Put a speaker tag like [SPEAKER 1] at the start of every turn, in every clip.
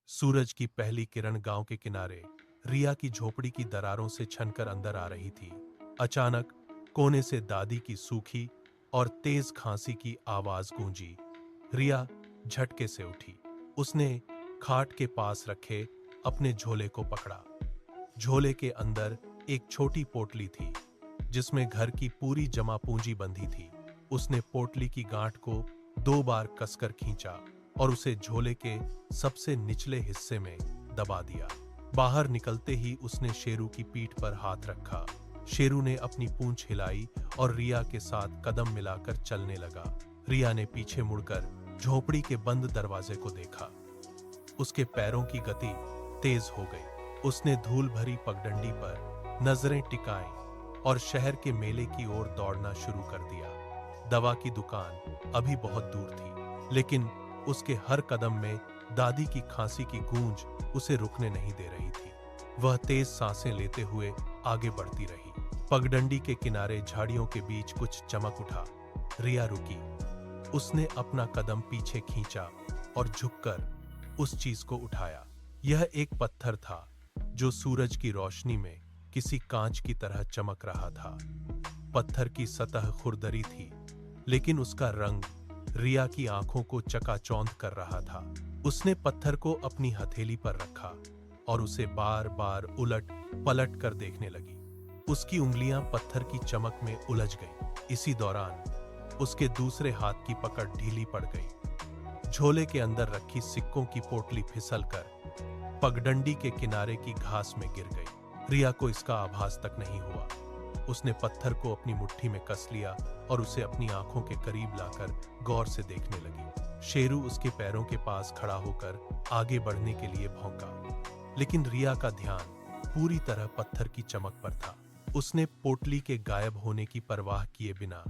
[SPEAKER 1] सूरज की पहली किरण गांव के किनारे रिया की झोपड़ी की दरारों से छनकर अंदर आ रही थी। अचानक कोने से दादी की सूखी और तेज खांसी की आवाज गूंजी। रिया झटके से उठी। उसने खाट के पास रखे अपने झोले को पकड़ा। झोले के अंदर एक छोटी पोटली थी जिसमें घर की पूरी जमा पूंजी बंधी थी। उसने पोटली की गांठ को 2 बार कसकर खींचा और उसे झोले के सबसे निचले हिस्से में दबा दिया। बाहर निकलते ही उसने शेरू की पीठ पर हाथ रखा। शेरू ने अपनी पूंछ हिलाई और रिया के साथ कदम मिलाकर चलने लगा। रिया ने पीछे मुड़कर झोपड़ी के बंद दरवाजे को देखा। उसके पैरों की गति तेज हो गई। उसने धूल भरी पगडंडी पर नजरें टिकाईं और शहर के मेले की ओर दौड़ना शुरू कर दिया। दवा की दुकान अभी बहुत दूर थी, लेकिन उसके हर कदम में दादी की खांसी की गूंज उसे रुकने नहीं दे रही थी। वह तेज सांसें लेते हुए आगे बढ़ती रही। पगडंडी के किनारे झाड़ियों के बीच कुछ चमक उठा। रिया रुकी। उसने अपना कदम पीछे खींचा और झुककर उस चीज को उठाया। यह एक पत्थर था जो सूरज की रोशनी में किसी कांच की तरह चमक रहा था। पत्थर की सतह खुरदरी थी, लेकिन उसका रंग रिया की आंखों को चकाचौंध कर रहा था। उसने पत्थर को अपनी हथेली पर रखा और उसे बार बार उलट पलट कर देखने लगी। उसकी उंगलियां पत्थर की चमक में उलझ गईं। इसी दौरान उसके दूसरे हाथ की पकड़ ढीली पड़ गई। झोले के अंदर रखी सिक्कों की पोटली फिसलकर पगडंडी के किनारे की घास में गिर गई। रिया को इसका आभास तक नहीं हुआ। उसने पत्थर को अपनी मुट्ठी में कस लिया और उसे अपनी आंखों के करीब लाकर गौर से देखने लगी। शेरू उसके पैरों के पास खड़ा होकर आगे बढ़ने के लिए भौंका, लेकिन रिया का ध्यान पूरी तरह पत्थर की चमक पर था। उसने पोटली के गायब होने की परवाह किए बिना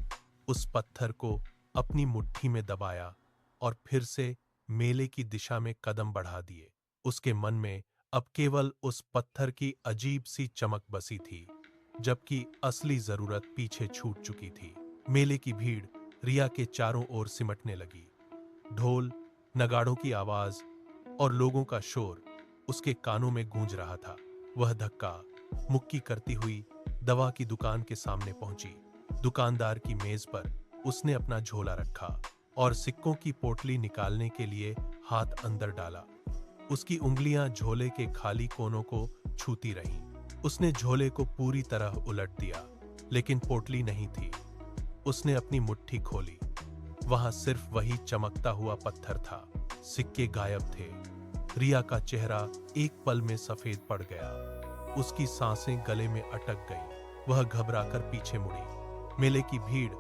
[SPEAKER 1] उस पत्थर को अपनी मुट्ठी में दबाया और फिर से मेले की दिशा में कदम बढ़ा दिए। उसके मन में अब केवल उस पत्थर की अजीब सी चमक बसी थी, जबकि असली जरूरत पीछे छूट चुकी थी। मेले की भीड़ रिया के चारों ओर सिमटने लगी। ढोल, नगाड़ों की आवाज और लोगों का शोर उसके कानों में गूंज रहा था। वह धक्का मुक्की करती हुई दवा की दुकान के सामने पहुंची। दुकानदार की मेज पर उसने अपना झोला रखा और सिक्कों की पोटली निकालने के लिए हाथ अंदर डाला। उसकी उंगलियां झोले के खाली कोनों को छूती रहीं। उसने झोले को पूरी तरह उलट दिया, लेकिन पोटली नहीं थी। उसने अपनी मुट्ठी खोली। वहां सिर्फ वही चमकता हुआ पत्थर था। सिक्के गायब थे। रिया का चेहरा एक पल में सफेद पड़ गया। उसकी सांसें गले में अटक गई। वह घबराकर पीछे मुड़ी। मेले की भीड़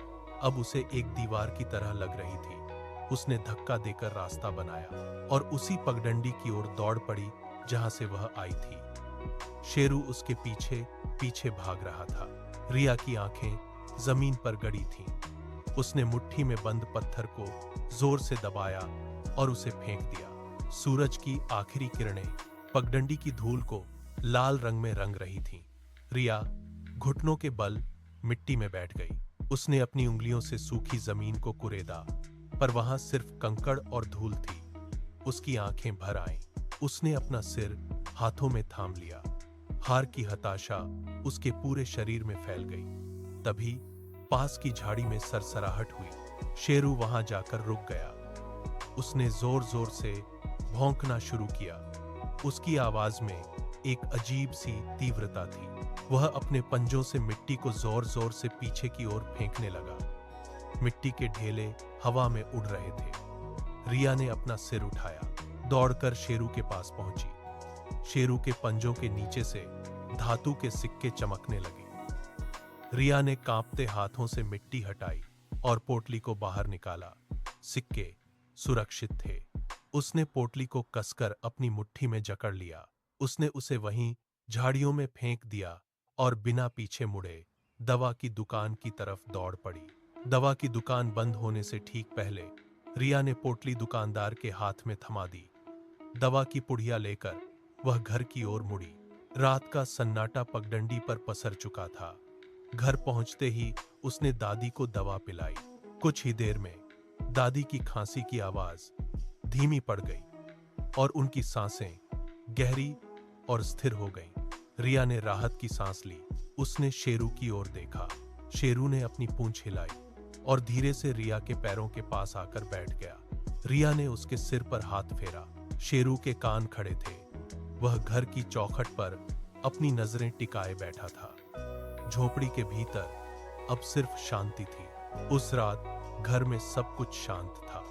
[SPEAKER 1] अब उसे एक दीवार की तरह लग रही थी। उसने धक्का देकर रास्ता बनाया और उसी पगडंडी की ओर दौड़ पड़ी जहां से वह आई थी। शेरू उसके पीछे पीछे भाग रहा था। रिया की आंखें जमीन पर गड़ी थीं। उसने मुट्ठी में बंद पत्थर को जोर से दबाया और उसे फेंक दिया। सूरज की आखिरी किरणें पगडंडी की धूल को लाल रंग में रंग रही थीं। रिया घुटनों के बल मिट्टी में बैठ गई। उसने अपनी उंगलियों से सूखी जमीन को कुरेदा, पर वहां सिर्फ कंकड़ और धूल थी। उसकी आंखें भर आईं। उसने अपना सिर हाथों में थाम लिया। हार की हताशा उसके पूरे शरीर में फैल गई। तभी पास की झाड़ी में सरसराहट हुई। शेरू वहां जाकर रुक गया। उसने जोर जोर से भौंकना शुरू किया। उसकी आवाज में एक अजीब सी तीव्रता थी। वह अपने पंजों से मिट्टी को जोर जोर से पीछे की ओर फेंकने लगा। मिट्टी के ढेले हवा में उड़ रहे थे। रिया ने अपना सिर उठाया, दौड़कर शेरू के पास पहुंची। शेरू के पंजों के नीचे से धातु के सिक्के चमकने लगे। रिया ने कांपते हाथों से मिट्टी हटाई और पोटली को बाहर निकाला। सिक्के सुरक्षित थे। उसने पोटली को कसकर अपनी मुट्ठी में जकड़ लिया। उसने उसे वहीं झाड़ियों में फेंक दिया और बिना पीछे मुड़े दवा की दुकान की तरफ दौड़ पड़ी। दवा की दुकान बंद होने से ठीक पहले रिया ने पोटली दुकानदार के हाथ में थमा दी। दवा की पुड़िया लेकर वह घर की ओर मुड़ी। रात का सन्नाटा पगडंडी पर पसर चुका था। घर पहुंचते ही उसने दादी को दवा पिलाई। कुछ ही देर में दादी की खांसी की आवाज धीमी पड़ गई। और उनकी सांसें गहरी और स्थिर हो गईं। रिया ने राहत की सांस ली। उसने शेरू की ओर देखा। शेरू ने अपनी पूंछ हिलाई और धीरे से रिया के पैरों के पास आकर बैठ गया। रिया ने उसके सिर पर हाथ फेरा। शेरू के कान खड़े थे। वह घर की चौखट पर अपनी नजरें टिकाए बैठा था। झोपड़ी के भीतर अब सिर्फ शांति थी। उस रात घर में सब कुछ शांत था।